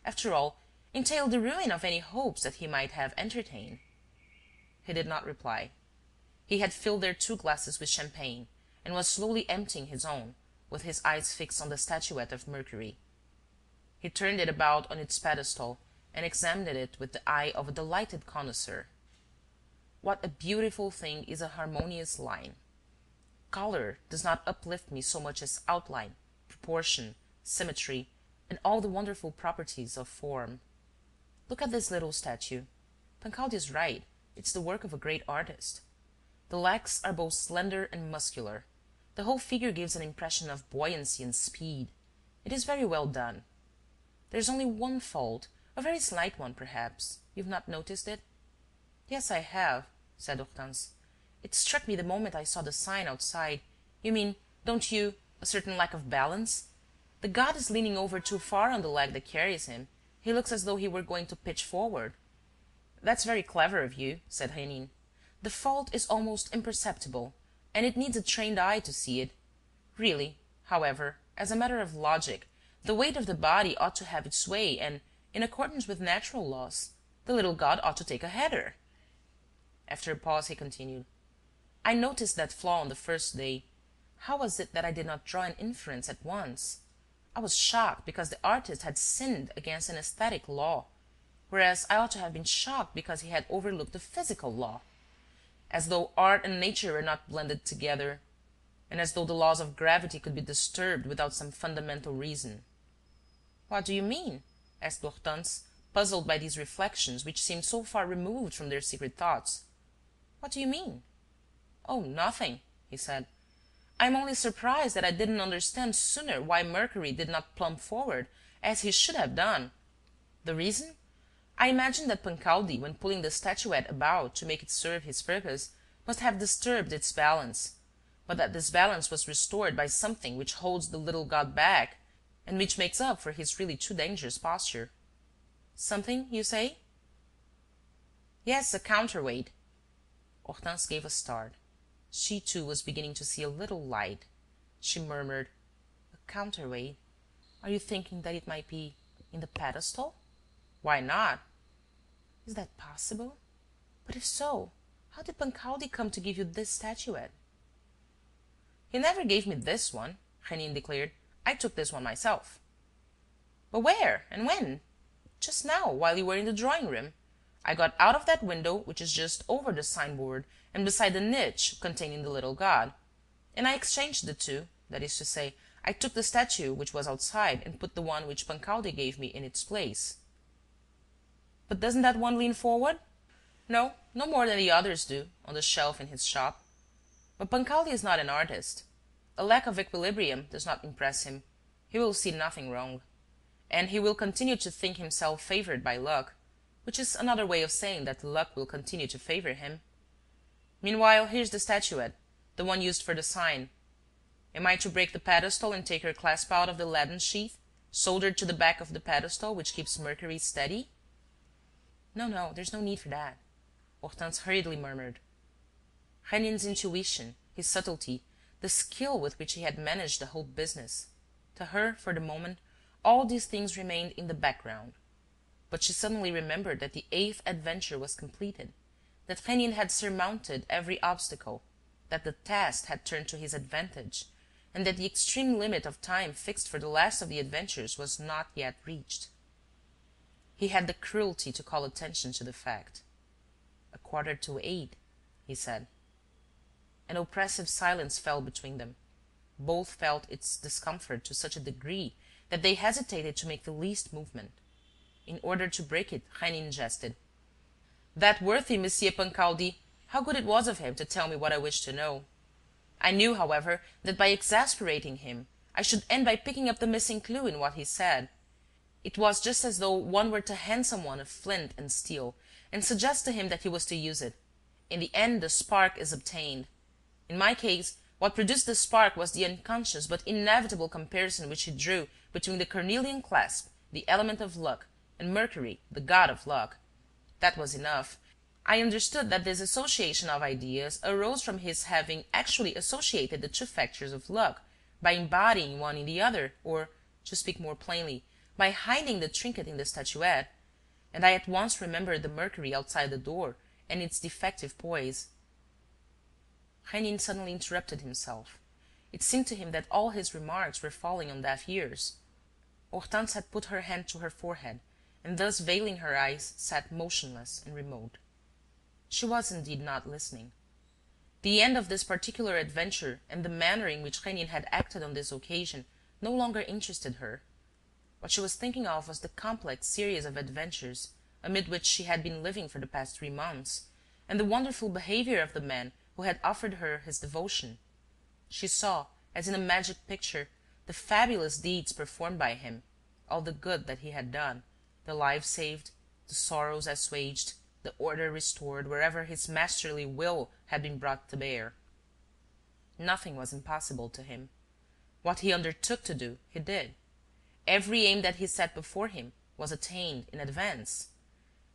after all, entail the ruin of any hopes that he might have entertained? He did not reply. He had filled their 2 glasses with champagne, and was slowly emptying his own, with his eyes fixed on the statuette of Mercury. He turned it about on its pedestal and examined it with the eye of a delighted connoisseur. What a beautiful thing is a harmonious line! Color does not uplift me so much as outline, proportion, symmetry, and all the wonderful properties of form. Look at this little statue. Pancaldi is right, it's the work of a great artist. The legs are both slender and muscular. The whole figure gives an impression of buoyancy and speed. It is very well done. There's only one fault, a very slight one, perhaps. You've not noticed it? Yes, I have, said Hortense. It struck me the moment I saw the sign outside. You mean, don't you, a certain lack of balance? The god is leaning over too far on the leg that carries him. He looks as though he were going to pitch forward. That's very clever of you, said Rénine. The fault is almost imperceptible, and it needs a trained eye to see it. Really, however, as a matter of logic, the weight of the body ought to have its way, and, in accordance with natural laws, the little god ought to take a header. After a pause, he continued. I noticed that flaw on the first day. How was it that I did not draw an inference at once? I was shocked because the artist had sinned against an aesthetic law, whereas I ought to have been shocked because he had overlooked the physical law. As though art and nature were not blended together, and as though the laws of gravity could be disturbed without some fundamental reason. What do you mean? Asked Hortense, puzzled by these reflections which seemed so far removed from their secret thoughts. What do you mean? Oh, nothing, he said. I'm only surprised that I didn't understand sooner why Mercury did not plump forward, as he should have done. The reason? I imagine that Pancaldi, when pulling the statuette about to make it serve his purpose, must have disturbed its balance, but that this balance was restored by something which holds the little god back, and which makes up for his really too dangerous posture. Something, you say? Yes, a counterweight. Hortense gave a start. She too was beginning to see a little light. She murmured, a counterweight? Are you thinking that it might be in the pedestal? Why not? Is that possible? But if so, how did Pancaldi come to give you this statuette? He never gave me this one, Rénine declared. I took this one myself. But where and when? Just now, while you were in the drawing-room. I got out of that window, which is just over the signboard and beside the niche containing the little god, and I exchanged the two, that is to say, I took the statue which was outside and put the one which Pancaldi gave me in its place. But doesn't that one lean forward? No, no more than the others do, on the shelf in his shop. But Pancaldi is not an artist. A lack of equilibrium does not impress him. He will see nothing wrong. And he will continue to think himself favored by luck, which is another way of saying that luck will continue to favor him. Meanwhile, here's the statuette, the one used for the sign. Am I to break the pedestal and take her clasp out of the leaden sheath, soldered to the back of the pedestal which keeps Mercury steady? No, there's no need for that, Hortense hurriedly murmured. Rénine's intuition, his subtlety, the skill with which he had managed the whole business. To her, for the moment, all these things remained in the background. But she suddenly remembered that the 8th adventure was completed, that Rénine had surmounted every obstacle, that the test had turned to his advantage, and that the extreme limit of time fixed for the last of the adventures was not yet reached. He had the cruelty to call attention to the fact. 7:45, he said. An oppressive silence fell between them. Both felt its discomfort to such a degree that they hesitated to make the least movement. In order to break it, Rénine jested. That worthy Monsieur Pancaldi, how good it was of him to tell me what I wished to know. I knew, however, that by exasperating him, I should end by picking up the missing clue in what he said. It was just as though one were to hand someone a flint and steel and suggest to him that he was to use it. In the end, the spark is obtained. In my case, what produced the spark was the unconscious but inevitable comparison which he drew between the cornelian clasp, the element of luck, and Mercury, the god of luck. That was enough. I understood that this association of ideas arose from his having actually associated the two factors of luck, by embodying one in the other, or, to speak more plainly, by hiding the trinket in the statuette, and I at once remembered the Mercury outside the door and its defective poise. Rénine suddenly interrupted himself. It seemed to him that all his remarks were falling on deaf ears. Hortense had put her hand to her forehead, and thus veiling her eyes, sat motionless and remote. She was indeed not listening. The end of this particular adventure and the manner in which Rénine had acted on this occasion no longer interested her. What she was thinking of was the complex series of adventures amid which she had been living for the past 3 months, and the wonderful behaviour of the man who had offered her his devotion. She saw, as in a magic picture, the fabulous deeds performed by him, all the good that he had done, the lives saved, the sorrows assuaged, the order restored wherever his masterly will had been brought to bear. Nothing was impossible to him. What he undertook to do, he did. Every aim that he set before him was attained in advance.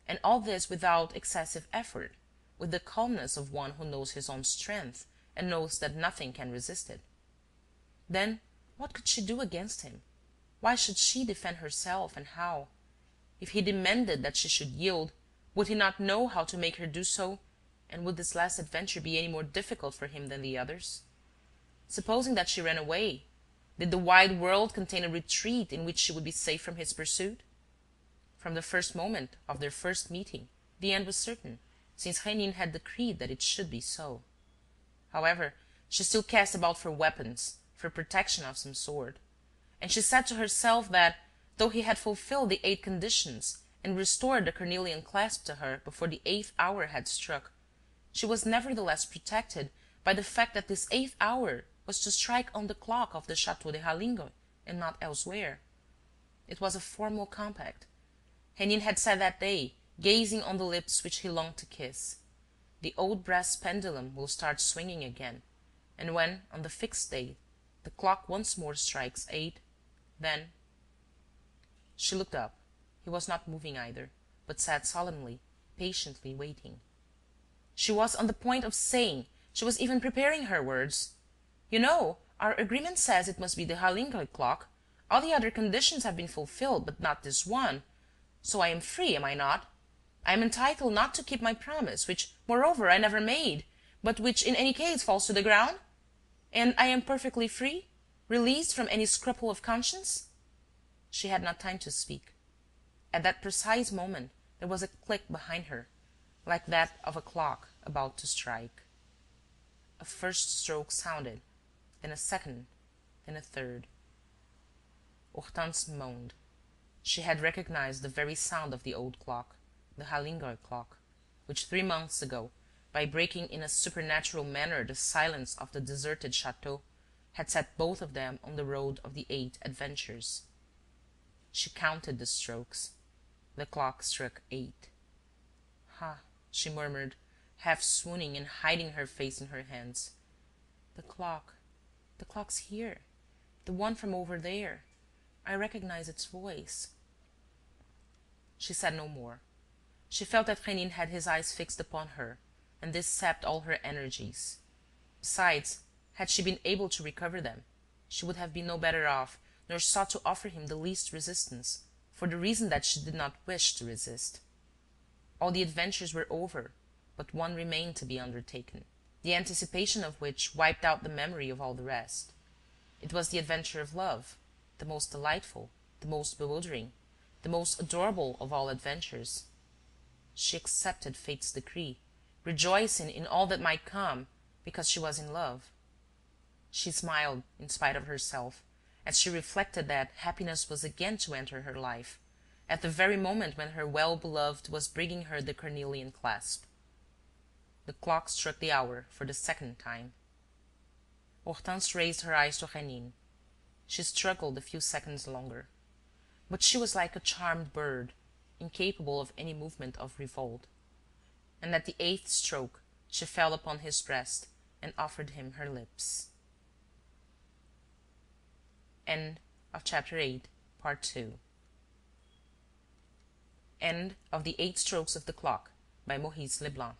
And all this without excessive effort, with the calmness of one who knows his own strength and knows that nothing can resist it. Then what could she do against him? Why should she defend herself, and how? If he demanded that she should yield, would he not know how to make her do so, and would this last adventure be any more difficult for him than the others? Supposing that she ran away, did the wide world contain a retreat in which she would be safe from his pursuit? From the first moment of their first meeting, the end was certain, since Rénine had decreed that it should be so. However, she still cast about for weapons, for protection of some sort. And she said to herself that, though he had fulfilled the 8 conditions and restored the cornelian clasp to her before the 8th hour had struck, she was nevertheless protected by the fact that this 8th hour was to strike on the clock of the Château de Halingre and not elsewhere. It was a formal compact. Rénine had said that day, gazing on the lips which he longed to kiss: "The old brass pendulum will start swinging again, and when, on the fixed day, the clock once more strikes 8, then—" She looked up. He was not moving either, but sat solemnly, patiently waiting. She was on the point of saying, she was even preparing her words: "You know, our agreement says it must be the Halingre clock. All the other conditions have been fulfilled, but not this one. So I am free, am I not? I am entitled not to keep my promise, which, moreover, I never made, but which in any case falls to the ground? And I am perfectly free, released from any scruple of conscience?" She had not time to speak. At that precise moment there was a click behind her, like that of a clock about to strike. A first stroke sounded, then a second, then a third. Hortense moaned. She had recognized the very sound of the old clock, the Halingre clock, which 3 months ago, by breaking in a supernatural manner the silence of the deserted chateau, had set both of them on the road of the 8 adventures. She counted the strokes. The clock struck 8. "Ah," she murmured, half swooning and hiding her face in her hands. The clock's here, the one from over there. I recognize its voice." She said no more. She felt that Rénine had his eyes fixed upon her, and this sapped all her energies. Besides, had she been able to recover them, she would have been no better off, nor sought to offer him the least resistance, for the reason that she did not wish to resist. All the adventures were over, but one remained to be undertaken, the anticipation of which wiped out the memory of all the rest. It was the adventure of love, the most delightful, the most bewildering, the most adorable of all adventures. She accepted fate's decree, rejoicing in all that might come, because she was in love. She smiled in spite of herself, as she reflected that happiness was again to enter her life, at the very moment when her well-beloved was bringing her the cornelian clasp. The clock struck the hour for the 2nd time. Hortense raised her eyes to Rénine. She struggled a few seconds longer. But she was like a charmed bird, incapable of any movement of revolt. And at the 8th stroke she fell upon his breast and offered him her lips. End of chapter 8, part 2. End of The 8 Strokes of the Clock by Maurice Leblanc.